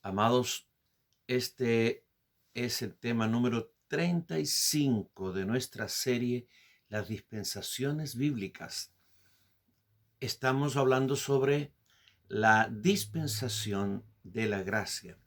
Amados, este es el tema número 35 de nuestra serie, Las dispensaciones bíblicas. Estamos hablando sobre la dispensación de la gracia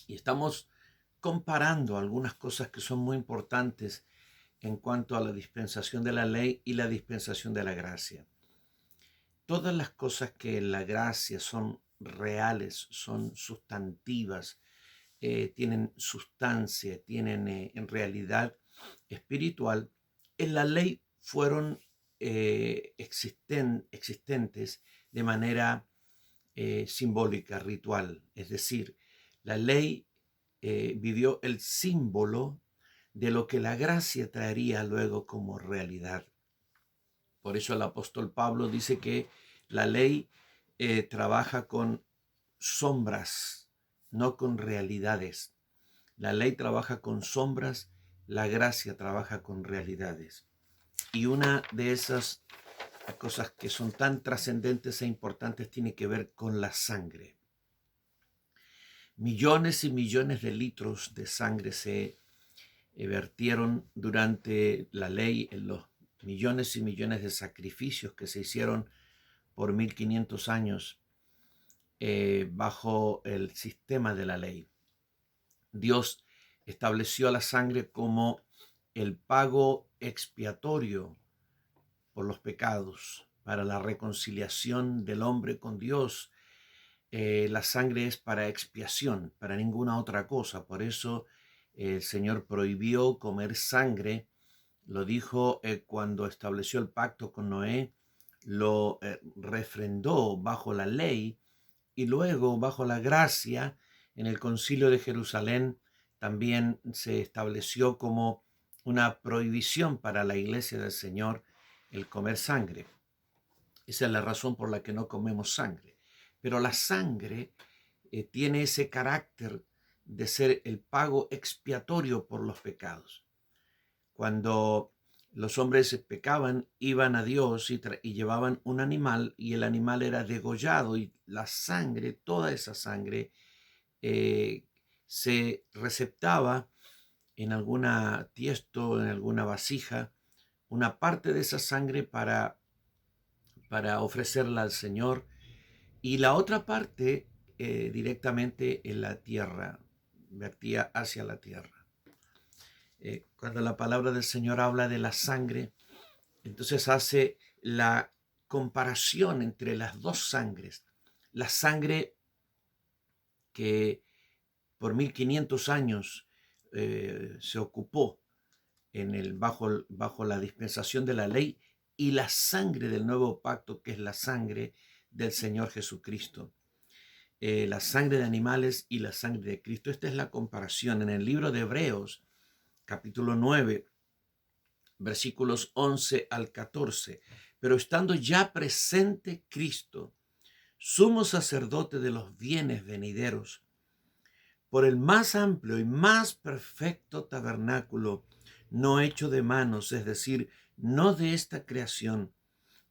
y estamos comparando algunas cosas que son muy importantes en cuanto a la dispensación de la ley y la dispensación de la gracia. Todas las cosas que en la gracia son reales, son sustantivas, tienen sustancia, tienen en realidad espiritual, en la ley fueron existentes de manera simbólica, ritual. Es decir, la ley vivió el símbolo de lo que la gracia traería luego como realidad. Por eso el apóstol Pablo dice que la ley trabaja con sombras, no con realidades. La ley trabaja con sombras, la gracia trabaja con realidades. Y una de esas cosas que son tan trascendentes e importantes tiene que ver con la sangre. Millones y millones de litros de sangre se vertieron durante la ley, en los millones y millones de sacrificios que se hicieron por 1500 años bajo el sistema de la ley. Dios estableció la sangre como el pago expiatorio por los pecados, para la reconciliación del hombre con Dios. La sangre es para expiación, para ninguna otra cosa. Por eso el Señor prohibió comer sangre. Lo dijo cuando estableció el pacto con Noé, lo refrendó bajo la ley y luego bajo la gracia en el Concilio de Jerusalén también se estableció como una prohibición para la iglesia del Señor el comer sangre. Esa es la razón por la que no comemos sangre. Pero la sangre tiene ese carácter de ser el pago expiatorio por los pecados. Cuando los hombres pecaban, iban a Dios y llevaban un animal y el animal era degollado y la sangre, toda esa sangre, se receptaba en alguna tiesto, en alguna vasija, una parte de esa sangre para ofrecerla al Señor y la otra parte directamente en la tierra, vertía hacia la tierra. Cuando la palabra del Señor habla de la sangre, entonces hace la comparación entre las dos sangres. La sangre que por 1500 años se ocupó bajo la dispensación de la ley y la sangre del nuevo pacto, que es la sangre del Señor Jesucristo. La sangre de animales y la sangre de Cristo. Esta es la comparación en el libro de Hebreos, capítulo 9, versículos 11 al 14. Pero estando ya presente Cristo, sumo sacerdote de los bienes venideros, por el más amplio y más perfecto tabernáculo, no hecho de manos, es decir, no de esta creación,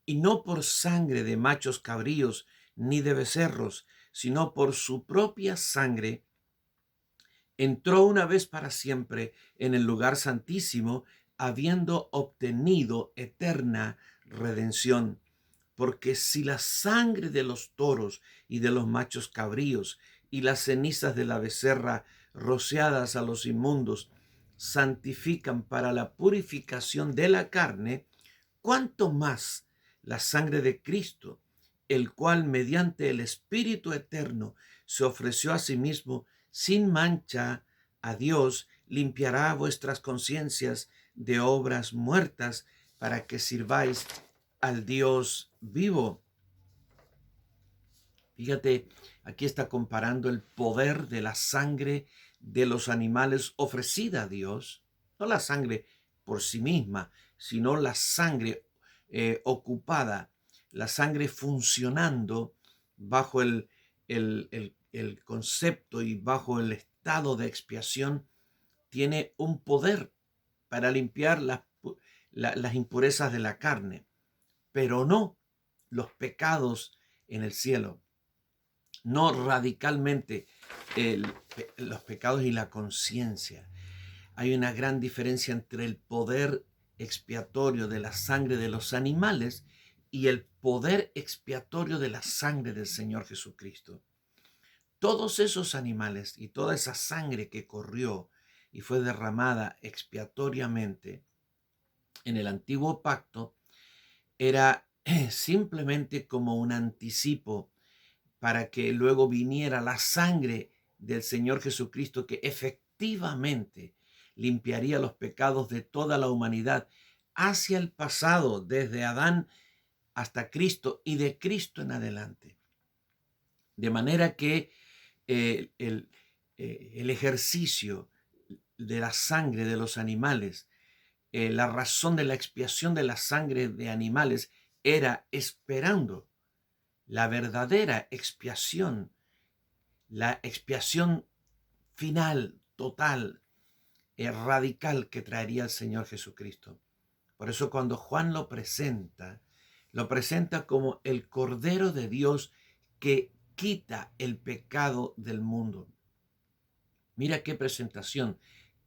y no por sangre de machos cabríos ni de becerros, sino por su propia sangre, entró una vez para siempre en el lugar santísimo, habiendo obtenido eterna redención. Porque si la sangre de los toros y de los machos cabríos y las cenizas de la becerra rociadas a los inmundos santifican para la purificación de la carne, cuánto más la sangre de Cristo, el cual mediante el Espíritu eterno se ofreció a sí mismo sin mancha a Dios, limpiará vuestras conciencias de obras muertas para que sirváis al Dios vivo. Fíjate, aquí está comparando el poder de la sangre de los animales ofrecida a Dios, no la sangre por sí misma, sino la sangre ocupada, la sangre funcionando bajo el concepto y bajo el estado de expiación, tiene un poder para limpiar las impurezas de la carne, pero no los pecados en el cielo. no radicalmente los pecados y la conciencia. Hay una gran diferencia entre el poder expiatorio de la sangre de los animales y el poder expiatorio de la sangre del Señor Jesucristo. Todos esos animales y toda esa sangre que corrió y fue derramada expiatoriamente en el antiguo pacto era simplemente como un anticipo para que luego viniera la sangre del Señor Jesucristo, que efectivamente limpiaría los pecados de toda la humanidad hacia el pasado, desde Adán hasta Cristo y de Cristo en adelante. De manera que el ejercicio de la sangre de los animales, la razón de la expiación de la sangre de animales era esperando la verdadera expiación, la expiación final, total, radical que traería el Señor Jesucristo. Por eso cuando Juan lo presenta como el Cordero de Dios que quita el pecado del mundo. Mira qué presentación.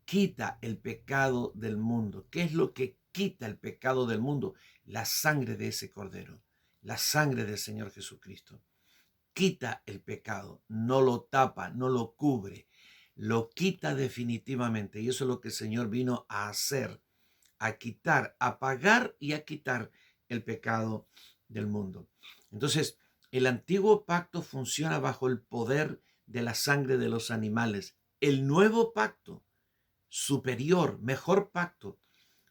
Quita el pecado del mundo. ¿Qué es lo que quita el pecado del mundo? La sangre de ese Cordero, la sangre del Señor Jesucristo. Quita el pecado, no lo tapa, no lo cubre, lo quita definitivamente. Y eso es lo que el Señor vino a hacer, a quitar, a pagar y a quitar el pecado del mundo. Entonces, el antiguo pacto funciona bajo el poder de la sangre de los animales. El nuevo pacto, superior, mejor pacto,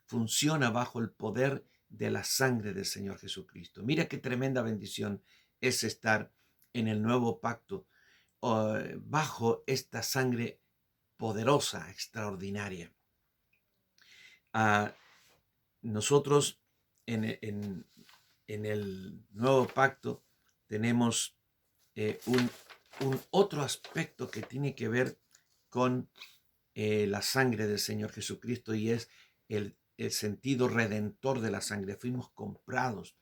funciona bajo el poder de la sangre del Señor Jesucristo. Mira qué tremenda bendición es estar en el nuevo pacto bajo esta sangre poderosa, extraordinaria. Nosotros en el nuevo pacto tenemos un otro aspecto que tiene que ver con la sangre del Señor Jesucristo, y es el sentido redentor de la sangre. Fuimos comprados.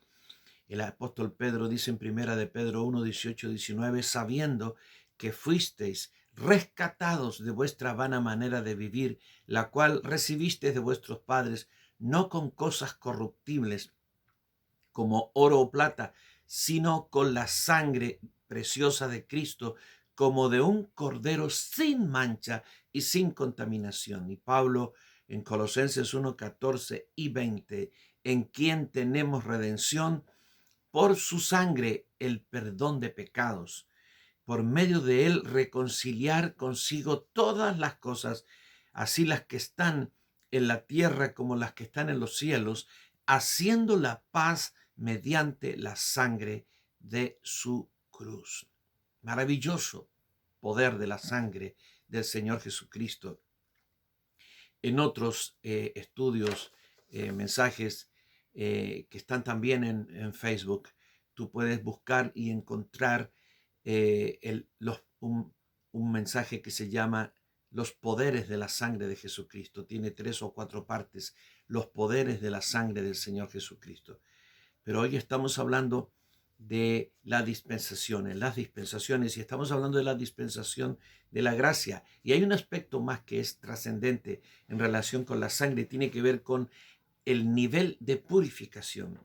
El apóstol Pedro dice en primera de Pedro 1, 18, 19, sabiendo que fuisteis rescatados de vuestra vana manera de vivir, la cual recibisteis de vuestros padres, no con cosas corruptibles como oro o plata, sino con la sangre preciosa de Cristo, como de un cordero sin mancha y sin contaminación. Y Pablo en Colosenses 1, 14 y 20, en quien tenemos redención por su sangre, el perdón de pecados, por medio de él reconciliar consigo todas las cosas, así las que están en la tierra como las que están en los cielos, haciendo la paz mediante la sangre de su cruz. Maravilloso poder de la sangre del Señor Jesucristo. En otros estudios, mensajes que están también en Facebook, tú puedes buscar y encontrar un mensaje que se llama Los poderes de la sangre de Jesucristo. Tiene 3 o 4 partes, los poderes de la sangre del Señor Jesucristo. Pero hoy estamos hablando de las dispensaciones, y estamos hablando de la dispensación de la gracia. Y hay un aspecto más que es trascendente en relación con la sangre, tiene que ver con el nivel de purificación.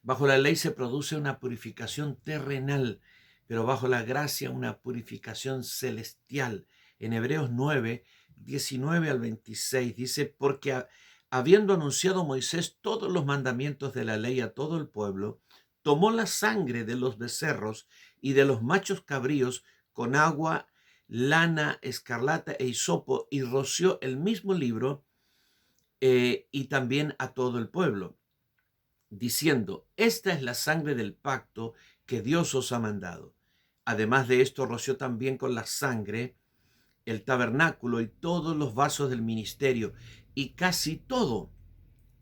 Bajo la ley se produce una purificación terrenal, pero bajo la gracia una purificación celestial. En Hebreos 9, 19 al 26 dice, porque habiendo anunciado Moisés todos los mandamientos de la ley a todo el pueblo, tomó la sangre de los becerros y de los machos cabríos con agua, lana, escarlata e hisopo, y roció el mismo libro y también a todo el pueblo, diciendo, esta es la sangre del pacto que Dios os ha mandado. Además de esto, roció también con la sangre el tabernáculo y todos los vasos del ministerio, y casi todo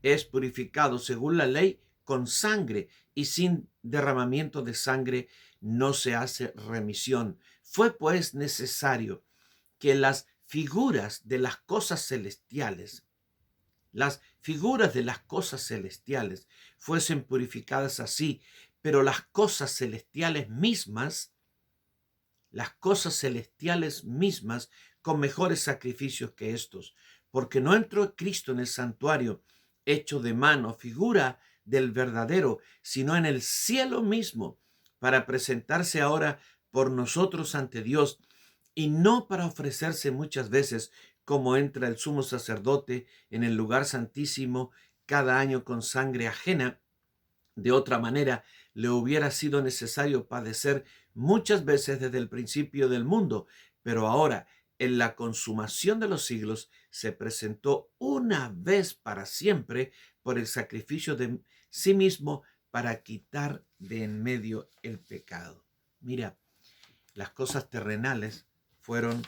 es purificado según la ley con sangre, y sin derramamiento de sangre no se hace remisión. Fue pues necesario que las figuras de las cosas celestiales, fuesen purificadas así, pero las cosas celestiales mismas las cosas celestiales mismas con mejores sacrificios que estos, porque no entró Cristo en el santuario hecho de mano, figura del verdadero, sino en el cielo mismo, para presentarse ahora por nosotros ante Dios, y no para ofrecerse muchas veces como entra el sumo sacerdote en el lugar santísimo cada año con sangre ajena. De otra manera, le hubiera sido necesario padecer muchas veces desde el principio del mundo, pero ahora, en la consumación de los siglos, se presentó una vez para siempre por el sacrificio de sí mismo para quitar de en medio el pecado. Mira, las cosas terrenales fueron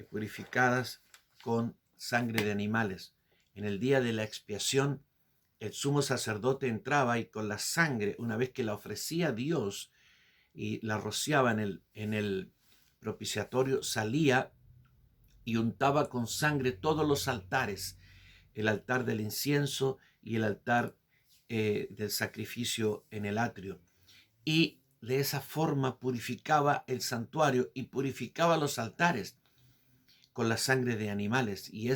purificadas con sangre de animales. En el día de la expiación, el sumo sacerdote entraba y con la sangre, una vez que la ofrecía a Dios y la rociaba en el propiciatorio, salía y untaba con sangre todos los altares, el altar del incienso y el altar del sacrificio en el atrio. Y de esa forma purificaba el santuario y purificaba los altares con la sangre de animales. Y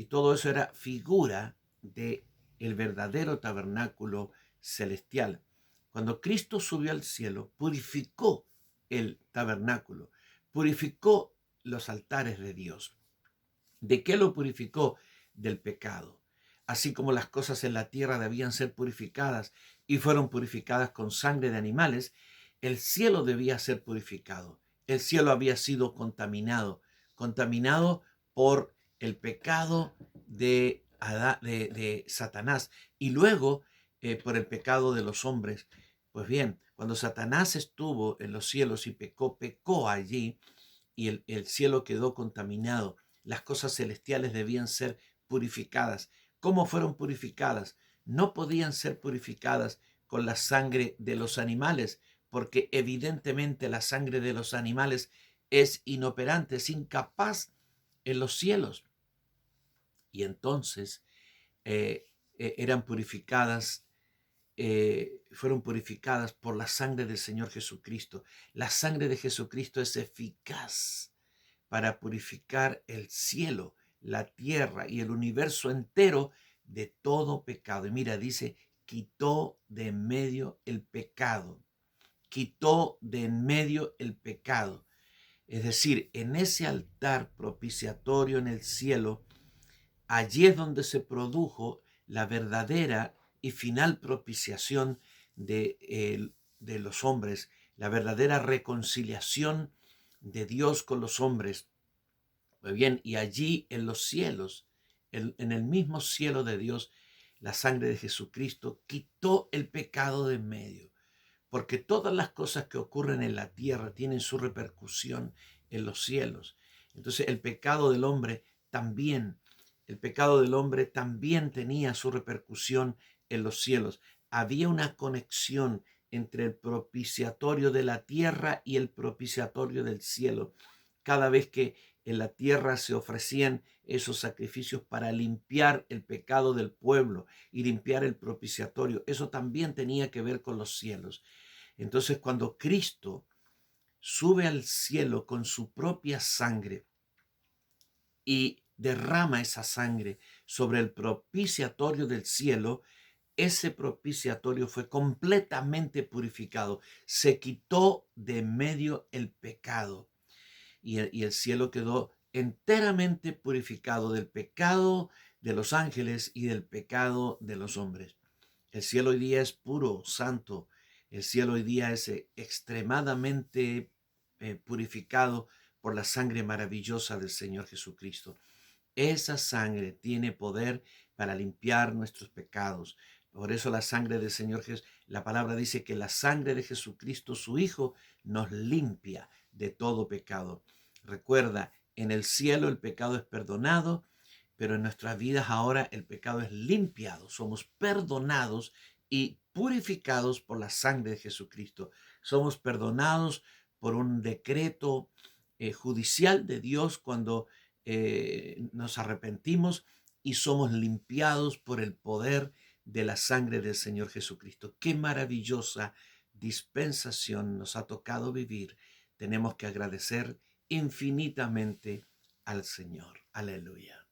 todo eso era figura de el verdadero tabernáculo celestial. Cuando Cristo subió al cielo, purificó el tabernáculo, purificó los altares de Dios. ¿De qué lo purificó? Del pecado. Así como las cosas en la tierra debían ser purificadas y fueron purificadas con sangre de animales, el cielo debía ser purificado. El cielo había sido contaminado por el pecado de Satanás y luego por el pecado de los hombres. Pues bien, cuando Satanás estuvo en los cielos y pecó allí, y el cielo quedó contaminado. Las cosas celestiales debían ser purificadas. ¿Cómo fueron purificadas? No podían ser purificadas con la sangre de los animales, porque evidentemente la sangre de los animales es inoperante, es incapaz en los cielos. Y entonces eran purificadas, fueron purificadas por la sangre del Señor Jesucristo. La sangre de Jesucristo es eficaz para purificar el cielo, la tierra y el universo entero de todo pecado. Y mira, dice, quitó de en medio el pecado, quitó de en medio el pecado. Es decir, en ese altar propiciatorio en el cielo, allí es donde se produjo la verdadera y final propiciación de los hombres, la verdadera reconciliación de Dios con los hombres. Muy bien, y allí en los cielos, en el mismo cielo de Dios, la sangre de Jesucristo quitó el pecado de en medio, porque todas las cosas que ocurren en la tierra tienen su repercusión en los cielos. Entonces el pecado del hombre también tenía su repercusión en los cielos. Había una conexión entre el propiciatorio de la tierra y el propiciatorio del cielo. Cada vez que en la tierra se ofrecían esos sacrificios para limpiar el pecado del pueblo y limpiar el propiciatorio, eso también tenía que ver con los cielos. Entonces, cuando Cristo sube al cielo con su propia sangre y derrama esa sangre sobre el propiciatorio del cielo, ese propiciatorio fue completamente purificado. Se quitó de en medio el pecado y el cielo quedó enteramente purificado del pecado de los ángeles y del pecado de los hombres. El cielo hoy día es puro, santo. El cielo hoy día es extremadamente purificado por la sangre maravillosa del Señor Jesucristo. Esa sangre tiene poder para limpiar nuestros pecados. Por eso la sangre del Señor Jesús, la palabra dice que la sangre de Jesucristo, su Hijo, nos limpia de todo pecado. Recuerda, en el cielo el pecado es perdonado, pero en nuestras vidas ahora el pecado es limpiado. Somos perdonados y purificados por la sangre de Jesucristo. Somos perdonados por un decreto judicial de Dios cuando nos arrepentimos y somos limpiados por el poder de la sangre del Señor Jesucristo. Qué maravillosa dispensación nos ha tocado vivir. tenemos que agradecer infinitamente al Señor. Aleluya.